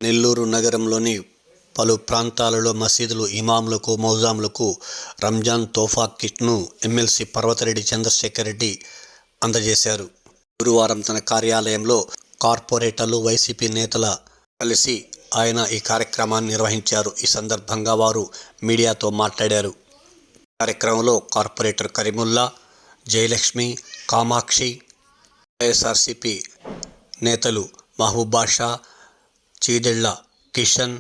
నెల్లూరు నగరంలోని పలు ప్రాంతాలలో మసీదులు, ఇమాములకు, మౌజాములకు రంజాన్ తోఫా కిట్ను ఎమ్మెల్సీ పర్వతరెడ్డి చంద్రశేఖర్ రెడ్డి అందజేశారు. గురువారం తన కార్యాలయంలో కార్పొరేటర్లు, వైసీపీ నేతల కలిసి ఆయన ఈ కార్యక్రమాన్ని నిర్వహించారు. ఈ సందర్భంగా వారు మీడియాతో మాట్లాడారు. కార్యక్రమంలో కార్పొరేటర్ కరీముల్లా, జయలక్ష్మి, కామాక్షి, వైఎస్ఆర్సీపీ నేతలు మహబూబ్ బాషా, చీదెళ్ల కిషన్,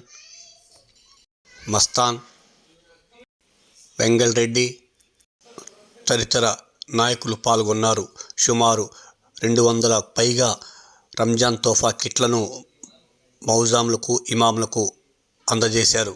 మస్తాన్, వెంగల్ రెడ్డి తదితర నాయకులు పాల్గొన్నారు. సుమారు 200 పైగా రంజాన్ తోఫా కిట్లను మౌజాములకు, ఇమాములకు అందజేశారు.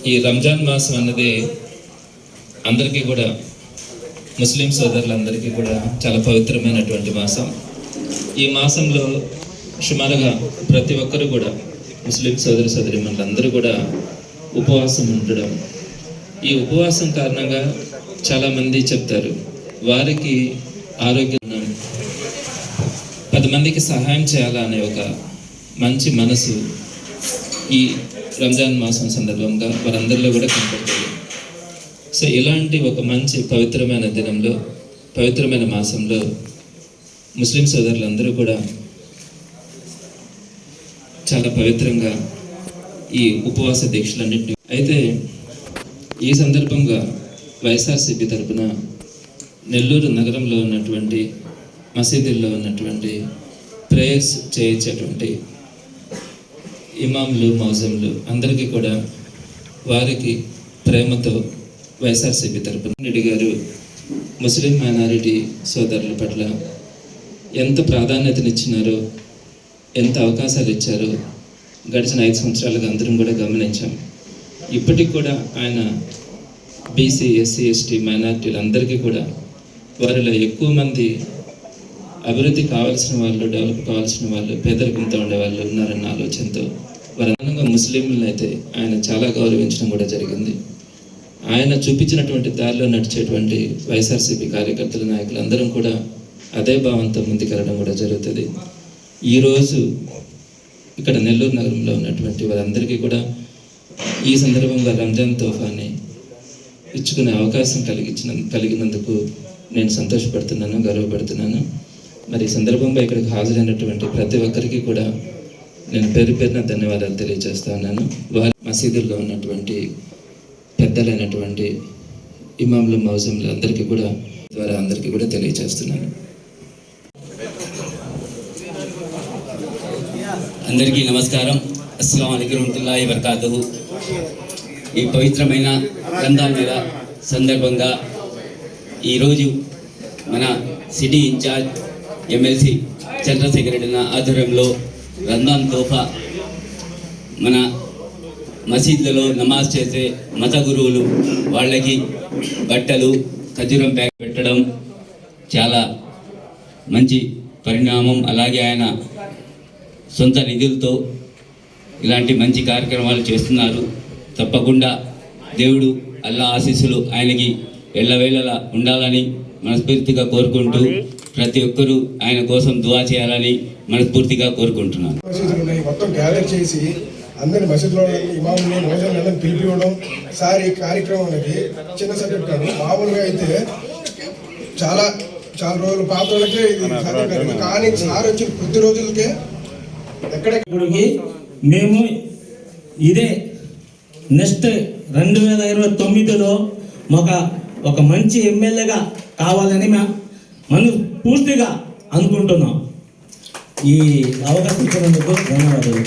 ఈ రంజాన్ మాసం అన్నది అందరికీ కూడా, ముస్లిం సోదరులందరికీ కూడా చాలా పవిత్రమైనటువంటి మాసం. ఈ మాసంలో సుమారుగా ప్రతి ఒక్కరు కూడా, ముస్లిం సోదరిమణులందరూ కూడా ఉపవాసం ఉండడం, ఈ ఉపవాసం కారణంగా చాలామంది చెప్తారు వారికి ఆరోగ్యం, 10 మందికి సహాయం చేయాలనే ఒక మంచి మనసు ఈ రంజాన్ మాసం సందర్భంగా వారందరిలో కూడా కనపడుతుంది. సో ఇలాంటి ఒక మంచి పవిత్రమైన దినంలో, పవిత్రమైన మాసంలో ముస్లిం సోదరులందరూ కూడా చాలా పవిత్రంగా ఈ ఉపవాస దీక్షలన్నింటినీ, అయితే ఈ సందర్భంగా వైఎస్ఆర్సీపీ తరఫున నెల్లూరు నగరంలో ఉన్నటువంటి మసీదుల్లో ఉన్నటువంటి ప్రేయర్స్ చేయించేటువంటి ఇమాములు, మౌజంలు అందరికీ కూడా వారికి ప్రేమతో వైఎస్ఆర్సీపీ తరఫున రెడ్డి గారు ముస్లిం మైనారిటీ సోదరుల పట్ల ఎంత ప్రాధాన్యతనిచ్చినారో, ఎంత అవకాశాలు ఇచ్చారో గడిచిన 5 సంవత్సరాలుగా అందరం కూడా గమనించాం. ఇప్పటికి కూడా ఆయన బీసీ, ఎస్సీ, ఎస్టీ మైనారిటీలు అందరికీ కూడా వారిలో ఎక్కువ మంది అభివృద్ధి కావాల్సిన వాళ్ళు, డెవలప్ కావాల్సిన వాళ్ళు, పేదరికంతో ఉండే వాళ్ళు ఉన్నారన్న ఆలోచనతో వారంగా ముస్లింలను అయితే ఆయన చాలా గౌరవించడం కూడా జరిగింది. ఆయన చూపించినటువంటి దారిలో నడిచేటువంటి వైఎస్ఆర్సీపీ కార్యకర్తల, నాయకులు అందరం కూడా అదే భావంతో ముందుకెళ్ళడం కూడా జరుగుతుంది. ఈరోజు ఇక్కడ నెల్లూరు నగరంలో ఉన్నటువంటి వారందరికీ కూడా ఈ సందర్భంగా రంజాన్ తోఫాని ఇచ్చుకునే అవకాశం కలిగినందుకు నేను సంతోషపడుతున్నాను, గర్వపడుతున్నాను. మరి ఈ సందర్భంగా ఇక్కడికి హాజరైనటువంటి ప్రతి ఒక్కరికి కూడా నేను పేరు పేరున ధన్యవాదాలు తెలియజేస్తా ఉన్నాను. వారి మసీదుల్లో ఉన్నటువంటి పెద్దలైనటువంటి ఇమాములు, మౌజంలు అందరికీ కూడా ద్వారా అందరికీ కూడా తెలియజేస్తున్నాను. అందరికీ నమస్కారం. అస్సలాము అలైకుం వరహ్మతుల్లాహి వబరకాతుహు. ఈ పవిత్రమైన రంజాన్ నెల సందర్భంగా ఈరోజు మన city in charge MLC Chandrashekar Reddy ఆధ్వర్యంలో రంజాన్ తోఫా మన మసీదులలో నమాజ్ చేసే మత గురువులు వాళ్ళకి బట్టలు, ఖర్జూరం ప్యాక్ పెట్టడం చాలా మంచి పరిణామం. అలాగే ఆయన సొంత నిధులతో ఇలాంటి మంచి కార్యక్రమాలు చేస్తున్నారు. తప్పకుండా దేవుడు అల్లా ఆశీస్సులు ఆయనకి ఎల్లవేళలా ఉండాలని మనస్ఫూర్తిగా కోరుకుంటూ, ప్రతి ఒక్కరూ ఆయన కోసం దువా చేయాలని మనస్ఫూర్తిగా కోరుకుంటున్నాను. మొత్తం గ్యాదర్ చేసి అందరిని మసీదులో ఇమాముని, మౌజంని అందరిని పిలిపివ్వడం. సార్ ఈ కార్యక్రమం అనేది చిన్న సబ్జెక్ట్ కాదు. మామూలుగా అయితే చాలా రోజులు పాత వాళ్ళకే ఇది సాధ్యం కాదు. కానీ సార్ వచ్చిన కొద్ది రోజులకే ఎక్కడెక్కడికి మేము ఇదే నెక్స్ట్ 2029లో ఒక మంచి ఎమ్మెల్యేగా కావాలని మనం పూర్తిగా అనుకుంటున్నాం. ఈ అవకాశం ఇచ్చినందుకు ధన్యవాదాలు.